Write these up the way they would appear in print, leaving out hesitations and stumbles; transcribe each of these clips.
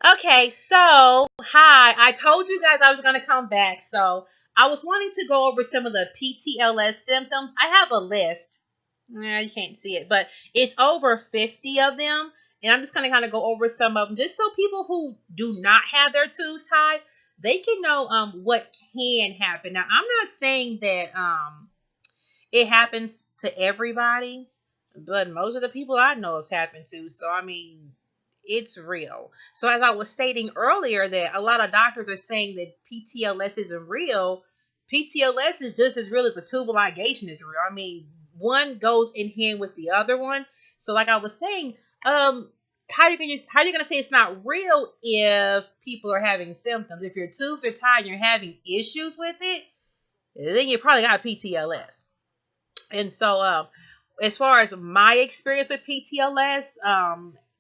Okay, so hi. I told you guys I was gonna come back. So I was wanting to go over some of the PTLS symptoms. I have a list. You can't see it, but it's over 50 of them. And I'm just gonna kind of go over some of them just so people who do not have their tubes tied, they can know what can happen. Now I'm not saying that it happens to everybody, but most of the people I know it's happened to. So I mean, it's real. So as I was stating earlier, that a lot of doctors are saying that PTLS isn't real. PTLS is just as real as a tubal ligation is real. I mean, one goes in hand with the other one. So like I was saying, how you gonna say it's not real if people are having symptoms? If your tubes are tied and you're having issues with it, then you probably got PTLS. And so, as far as my experience with PTLS,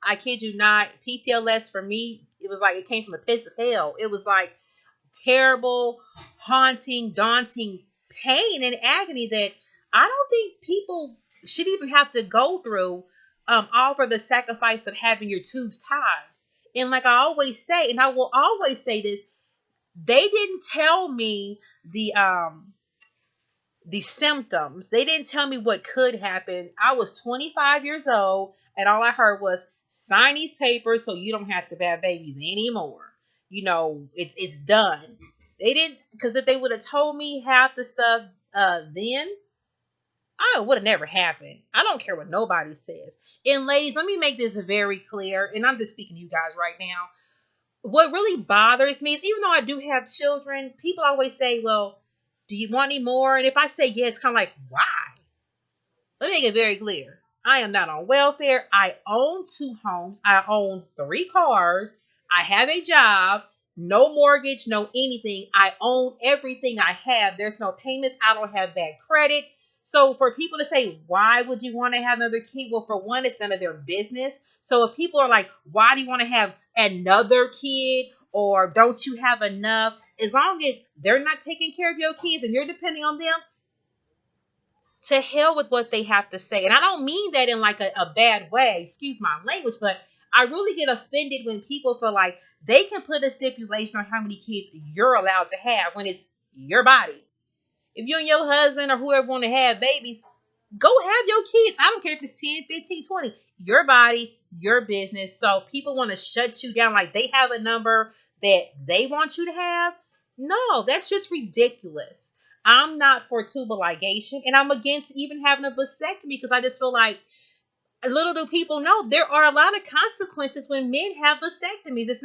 I kid you not, PTLS for me, it was like it came from the pits of hell. It was like terrible, haunting, daunting pain and agony that I don't think people should even have to go through, all for the sacrifice of having your tubes tied. And like I always say, and I will always say this, they didn't tell me the symptoms. They didn't tell me what could happen. I was 25 years old, and all I heard was sign these papers so you don't have to have babies anymore. It's done. They didn't, because if they would have told me half the stuff then, I would have never happened. I don't care what nobody says. And ladies, let me make this very clear, and I'm just speaking to you guys right now. What really bothers me is, even though I do have children, people always say, well, do you want any more? And if I say yes, it's kind of like, why? Let me make it very clear. I am not on welfare. I own 2 homes. I own 3 cars. I have a job. No mortgage, no anything. I own everything I have. There's no payments. I don't have bad credit. So for people to say, why would you want to have another kid? Well, for one, it's none of their business. So if people are like, why do you want to have another kid? Or don't you have enough? As long as they're not taking care of your kids and you're depending on them, to hell with what they have to say. And I don't mean that in like a bad way, excuse my language, but I really get offended when people feel like they can put a stipulation on how many kids you're allowed to have when it's your body. If you and your husband or whoever want to have babies, go have your kids. I don't care if it's 10, 15, 20. Your body, your business. So people want to shut you down like they have a number that they want you to have. No, that's just ridiculous. I'm not for tubal ligation, and I'm against even having a vasectomy because I just feel like, little do people know, there are a lot of consequences when men have vasectomies. It's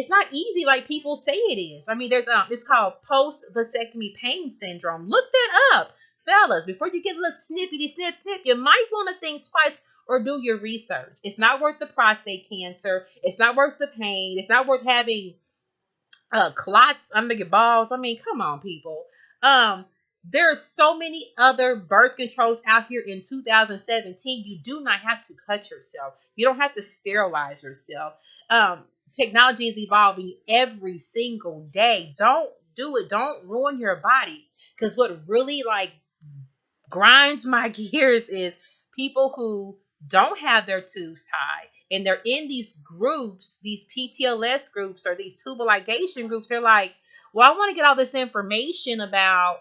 not easy like people say it is. I mean, it's called post vasectomy pain syndrome. Look that up, fellas. Before you get a little snippity snip, you might want to think twice or do your research. It's not worth the prostate cancer. It's not worth the pain. It's not worth having clots under your balls. I mean, come on, people. Um, there are so many other birth controls out here in 2017. You do not have to cut yourself. You don't have to sterilize yourself. Technology is evolving every single day. Don't do it. Don't ruin your body. Because what really like grinds my gears is people who don't have their tubes tied and they're in these groups, these PTLS groups or these tubal ligation groups. They're like, well, I want to get all this information about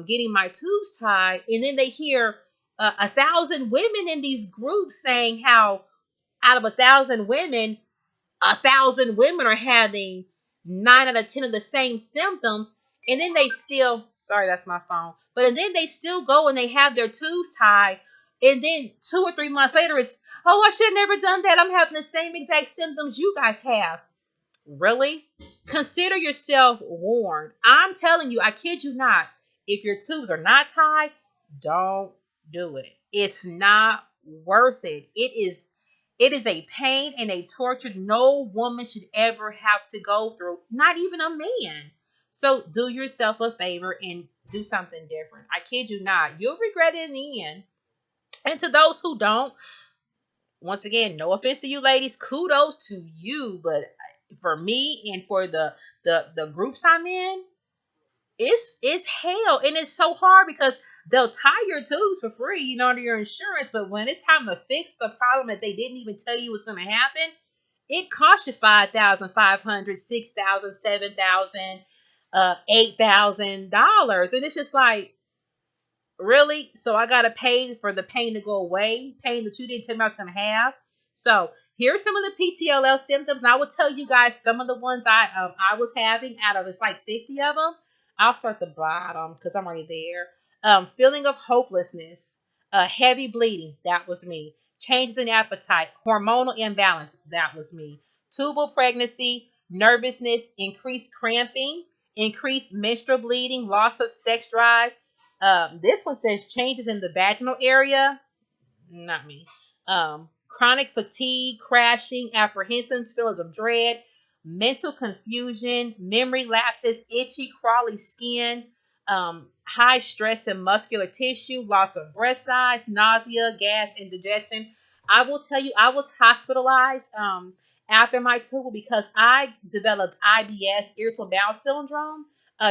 getting my tubes tied. And then they hear 1,000 women in these groups saying how out of 1,000 women, 1,000 women are having 9 out of 10 of the same symptoms, and then they still, sorry, that's my phone, but and then they still go and they have their tubes tied, and then 2 or 3 months later, it's, oh, I should have never done that. I'm having the same exact symptoms you guys have. Really? Consider yourself warned. I'm telling you, I kid you not. If your tubes are not tied, don't do it. It's not worth it. It is a pain and a torture no woman should ever have to go through, not even a man. So do yourself a favor and do something different. I kid you not. You'll regret it in the end. And to those who don't, once again, no offense to you ladies, kudos to you. But for me and for the groups I'm in, it's hell, and it's so hard because they'll tie your tubes for free, under your insurance, but when it's time to fix the problem that they didn't even tell you was going to happen, it costs you 5,500, 6,000, 7,000, $8,000, and it's just like, really? So I gotta pay for the pain to go away, pain that you didn't tell me I was gonna have. So here's some of the PTLL symptoms, and I will tell you guys some of the ones I was having out of it's like 50 of them. I'll start the bottom because I'm already there. Feeling of hopelessness, heavy bleeding, that was me. Changes in appetite, hormonal imbalance, that was me. Tubal pregnancy, nervousness, increased cramping, increased menstrual bleeding, loss of sex drive. This one says changes in the vaginal area. Not me. Chronic fatigue, crashing, apprehensions, feelings of dread, mental confusion, memory lapses, itchy, crawly skin, high stress in muscular tissue, loss of breast size, nausea, gas, indigestion. I will tell you, I was hospitalized after my tubal because I developed IBS, irritable bowel syndrome,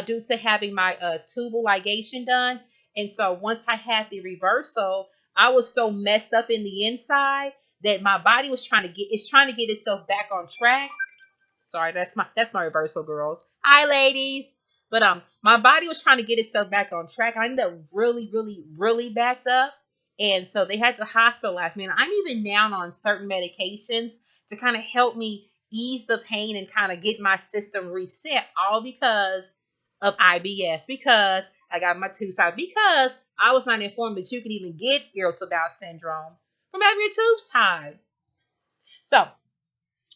due to having my tubal ligation done. And so once I had the reversal, I was so messed up in the inside that my body was trying to get itself back on track. Sorry, that's my reversal, girls. Hi, ladies. But my body was trying to get itself back on track. I ended up really, really, really backed up, and so they had to hospitalize me. And I'm even now on certain medications to kind of help me ease the pain and kind of get my system reset. All because of IBS, because I got my tubes tied, because I was not informed that you could even get irritable bowel syndrome from having your tubes tied. So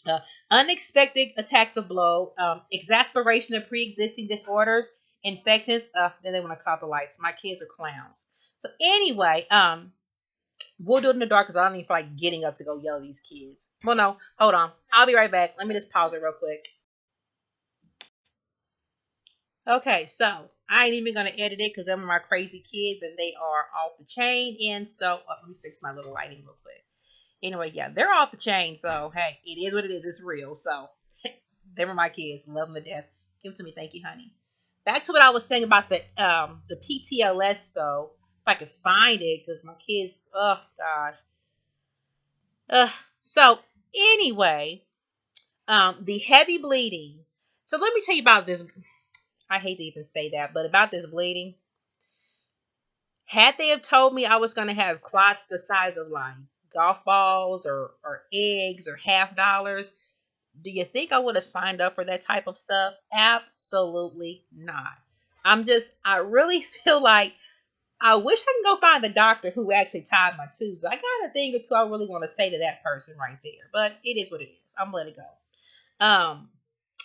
uh, unexpected attacks of blow, exasperation of pre-existing disorders, infections. Then they want to call the lights. My kids are clowns. So anyway, we'll do it in the dark because I don't even feel like getting up to go yell at these kids. Well, no, hold on. I'll be right back. Let me just pause it real quick. Okay, so I ain't even gonna edit it because them are my crazy kids and they are off the chain. And so let me fix my little lighting real quick. Anyway, yeah, they're off the chain. So hey, it is what it is. It's real. So they were my kids. Love them to death. Give them to me. Thank you, honey. Back to what I was saying about the PTLS though. If I could find it, because my kids, oh gosh. So anyway, the heavy bleeding. So let me tell you about this. I hate to even say that, but about this bleeding. Had they have told me I was going to have clots the size of like golf balls or eggs or $50, do you think I would have signed up for that type of stuff? Absolutely not. I really feel like I wish I can go find the doctor who actually tied my tubes. I got a thing or two I really want to say to that person right there, but it is what it is. I'm gonna let it go.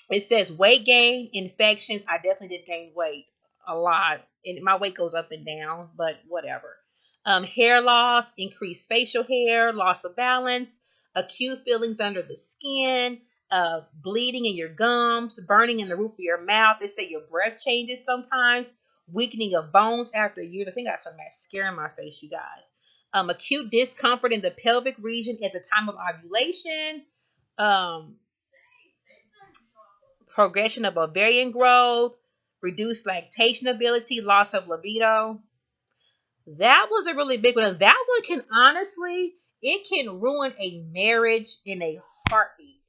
It says weight gain, infections. I definitely did gain weight a lot, and my weight goes up and down, but whatever. Hair loss, increased facial hair, loss of balance, acute feelings under the skin, bleeding in your gums, burning in the roof of your mouth. They say your breath changes sometimes, weakening of bones after years. I think I got some mascara in my face, you guys. Acute discomfort in the pelvic region at the time of ovulation. Um, Progression of ovarian growth, reduced lactation ability, loss of libido. That was a really big one. And that one can honestly, it can ruin a marriage in a heartbeat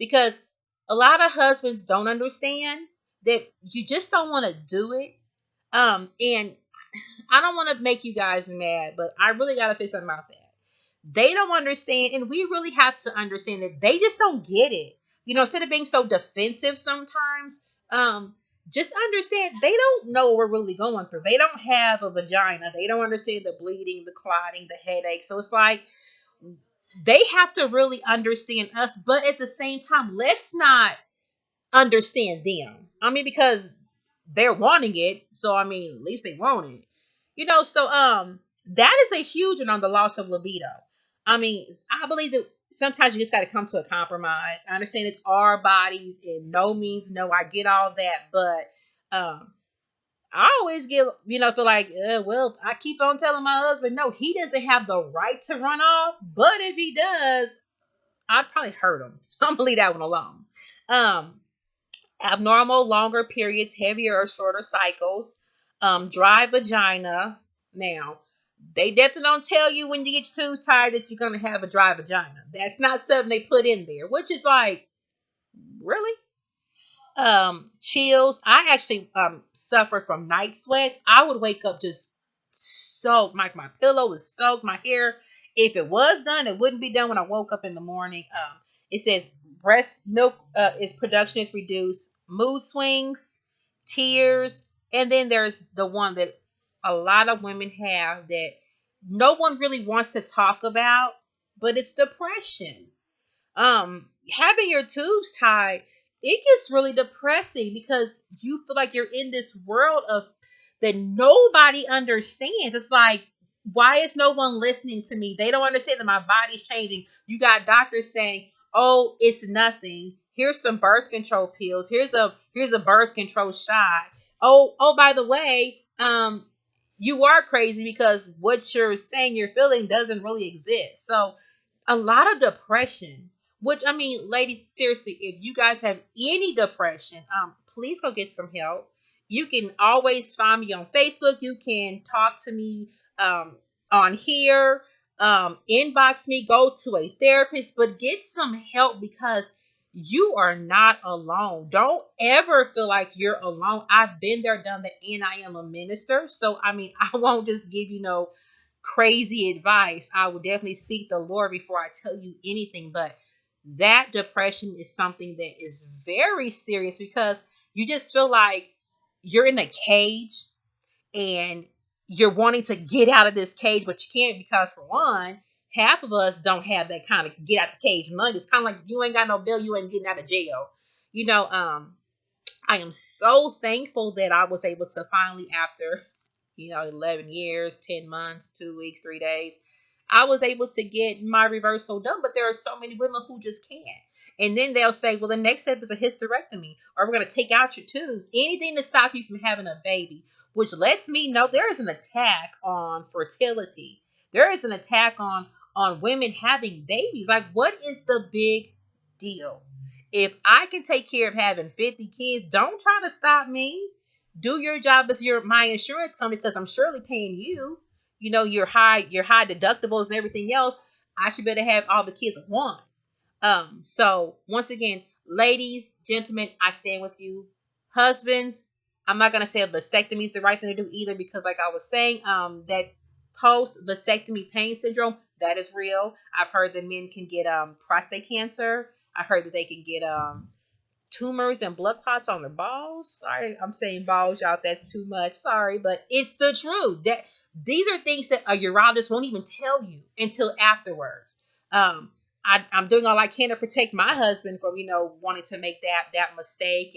because a lot of husbands don't understand that you just don't want to do it. And I don't want to make you guys mad, but I really got to say something about that. They don't understand, and we really have to understand that they just don't get it. Instead of being so defensive sometimes, just understand they don't know what we're really going through. They don't have a vagina. They don't understand the bleeding, the clotting, the headache. So it's like they have to really understand us, but at the same time, let's not understand them. I mean, because they're wanting it, so I mean, at least they want it. So that is a huge one on the loss of libido. I mean, I believe that sometimes you just got to come to a compromise. I understand it's our bodies and no means no. I get all that, but I always feel like, well, I keep on telling my husband, no, he doesn't have the right to run off, but if he does, I'd probably hurt him. So I'm gonna leave that one alone. Um, Abnormal, longer periods, heavier or shorter cycles, dry vagina. Now, They definitely don't tell you when you get your tubes tied that you're gonna have a dry vagina. That's not something they put in there, which is like, really? Chills. I actually suffered from night sweats. I would wake up just soaked. My pillow was soaked. My hair, if it was done, it wouldn't be done when I woke up in the morning. It says breast milk is production is reduced, mood swings, tears, and then there's the one that a lot of women have that no one really wants to talk about, but it's depression. Having your tubes tied, it gets really depressing because you feel like you're in this world of that nobody understands. It's like, why is no one listening to me? They don't understand that my body's changing. You got doctors saying, oh, it's nothing, here's some birth control pills, here's a birth control shot. Oh, by the way, you are crazy because what you're saying you're feeling doesn't really exist. So a lot of depression, which, I mean, ladies, seriously, if you guys have any depression, please go get some help. You can always find me on Facebook. You can talk to me um on here, inbox me, go to a therapist, but get some help because you are not alone. Don't ever feel like you're alone. I've been there, done that, and I am a minister. So I mean, I won't just give you no crazy advice. I would definitely seek the Lord before I tell you anything. But that depression is something that is very serious because you just feel like you're in a cage and you're wanting to get out of this cage, but you can't because, for one, half of us don't have that kind of get out the cage money. It's kind of like you ain't got no bill, you ain't getting out of jail. You know, I am so thankful that I was able to finally, after 11 years, 10 months, 2 weeks, 3 days, I was able to get my reversal done. But there are so many women who just can't. And then they'll say, well, the next step is a hysterectomy, or we're going to take out your tubes. Anything to stop you from having a baby, which lets me know there is an attack on fertility. There is an attack on women having babies. Like, what is the big deal? If I can take care of having 50 kids, don't try to stop me. Do your job as my insurance company because I'm surely paying you. You know, your high deductibles and everything else. I should better have all the kids at once. So once again, ladies, gentlemen, I stand with you. Husbands, I'm not gonna say a vasectomy is the right thing to do either because, like I was saying, that post vasectomy pain syndrome, that is real. I've heard that men can get prostate cancer. I heard that they can get tumors and blood clots on their balls. Sorry, I'm saying balls, y'all. That's too much. Sorry, but it's the truth. That these are things that a urologist won't even tell you until afterwards. I'm doing all I can to protect my husband from wanting to make that mistake,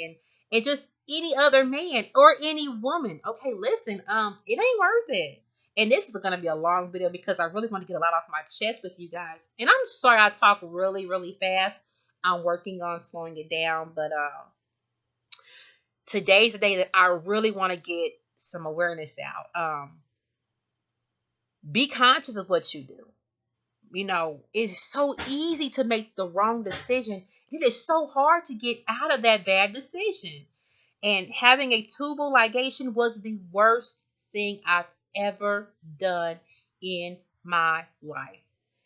and just any other man or any woman. Okay, listen, it ain't worth it. And this is going to be a long video because I really want to get a lot off my chest with you guys. And I'm sorry I talk really, really fast. I'm working on slowing it down, but today's the day that I really want to get some awareness out. Be conscious of what you do. It's so easy to make the wrong decision. It is so hard to get out of that bad decision. And having a tubal ligation was the worst thing I've ever done in my life.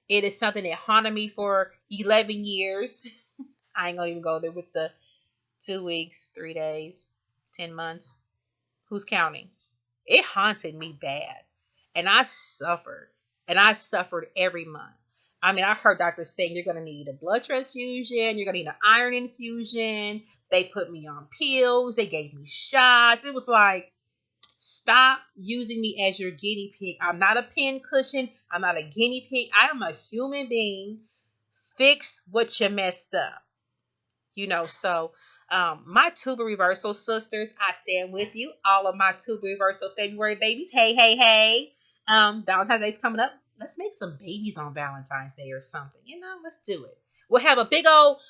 It is something that haunted me for 11 years. I ain't gonna even go there with the 2 weeks, 3 days, 10 months. Who's counting? It haunted me bad. And I suffered. And I suffered every month. I mean, I heard doctors saying you're going to need a blood transfusion. You're going to need an iron infusion. They put me on pills. They gave me shots. It was like, stop using me as your guinea pig. I'm not a pin cushion. I'm not a guinea pig. I am a human being. Fix what you messed up. So my tuber reversal sisters, I stand with you. All of my tuber reversal February babies. Hey, hey, hey. Valentine's Day's coming up. Let's make some babies on Valentine's Day or something. Let's do it. We'll have a big old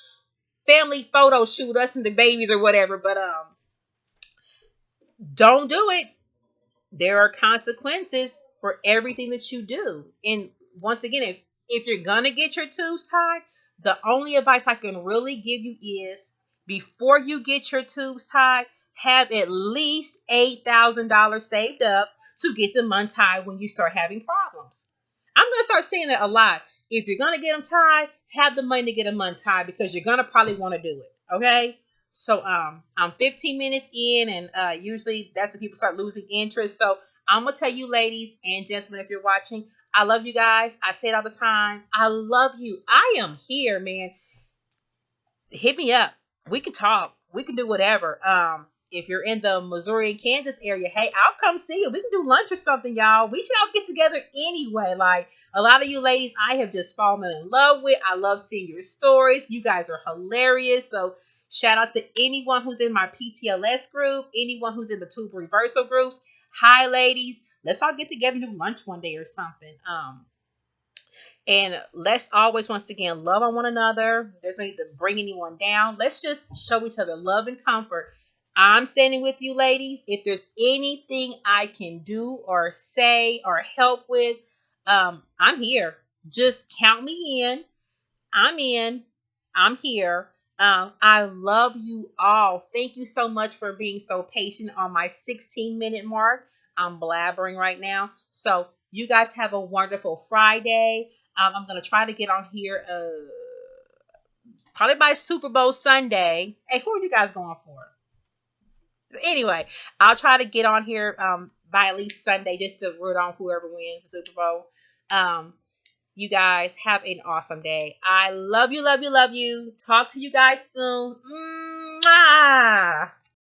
family photo shoot, us and the babies or whatever. But don't do it. There are consequences for everything that you do. And once again, if you're gonna get your tubes tied, the only advice I can really give you is, before you get your tubes tied, have at least $8,000 saved up to get them untied when you start having problems. I'm going to start saying that a lot. If you're going to get them tied, have the money to get them untied because you're going to probably want to do it. Okay? So I'm 15 minutes in, and usually that's when people start losing interest. So I'm going to tell you, ladies and gentlemen, if you're watching, I love you guys. I say it all the time. I love you. I am here, man. Hit me up. We can talk. We can do whatever. If you're in the Missouri and Kansas area, hey, I'll come see you. We can do lunch or something, y'all. We should all get together anyway. Like a lot of you ladies, I have just fallen in love with. I love seeing your stories. You guys are hilarious. So shout out to anyone who's in my ptls group, anyone who's in the tube reversal groups. Hi, ladies. Let's all get together and do lunch one day or something. And let's always, once again, love on one another. There's no need to bring anyone down. Let's just show each other love and comfort. I'm standing with you, ladies. If there's anything I can do or say or help with, I'm here. Just count me in. I'm in. I'm here. I love you all. Thank you so much for being so patient on my 16-minute mark. I'm blabbering right now. So you guys have a wonderful Friday. I'm going to try to get on here probably by Super Bowl Sunday. Hey, who are you guys going for? Anyway, I'll try to get on here by at least Sunday just to root on whoever wins the Super Bowl. You guys have an awesome day. I love you, love you, love you. Talk to you guys soon. Mwah!